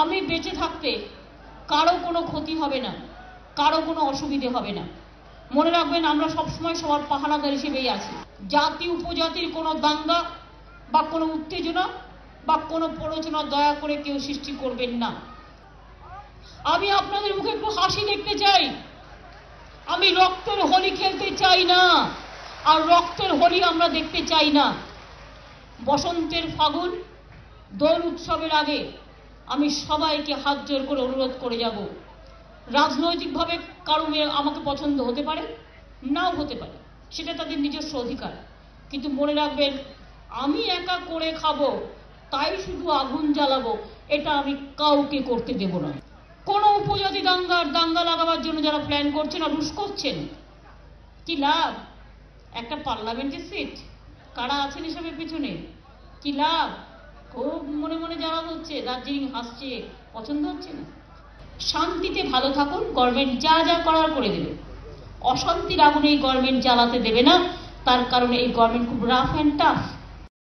আমি বেঁচে থাকতে কারো কোনো ক্ষতি হবে না, কারো কোনো অসুবিধে হবে না। মনে রাখবেন, আমরা সবসময় সবার পাহারাদার হিসেবেই আছি। জাতি উপজাতির কোনো দাঙ্গা বা কোনো উত্তেজনা বা কোনো প্ররোচনা দয়া করে কেউ সৃষ্টি করবেন না। আমি আপনাদের মুখে একটু হাসি দেখতে চাই। আমি রক্তের হোলি খেলতে চাই না, আর রক্তের হোলি আমরা দেখতে চাই না। বসন্তের ফাগুন দোল উৎসবের আগে আমি সবাইকে হাত জোর করে অনুরোধ করে যাব, রাজনৈতিকভাবে কারো আমাকে পছন্দ হতে পারে, নাও হতে পারে, সেটা তাদের নিজস্ব অধিকার। কিন্তু মনে রাখবেন, আমি একা করে খাবো তাই শুধু আগুন জ্বালাবো, এটা আমি কাউকে করতে দেব না। কোনো উপজাতি দাঙ্গা লাগাবার জন্য যারা প্ল্যান করছেন আর রুশ করছেন, কি লাভ? একটা পার্লামেন্টের সিট, কারা আছেন এসবের পেছনে, কি লাভ? খুব মনে মনে যারা হচ্ছে, দার্জিলিং হাসছে, পছন্দ হচ্ছে না। শান্তিতে ভালো থাকুন, গভর্নমেন্ট যা যা করার করে দেবে। অশান্তির আগুনে এই গভর্নমেন্ট জ্বালাতে দেবে না, তার কারণে এই গভর্নমেন্ট খুব রাফ অ্যান্ড টাফ।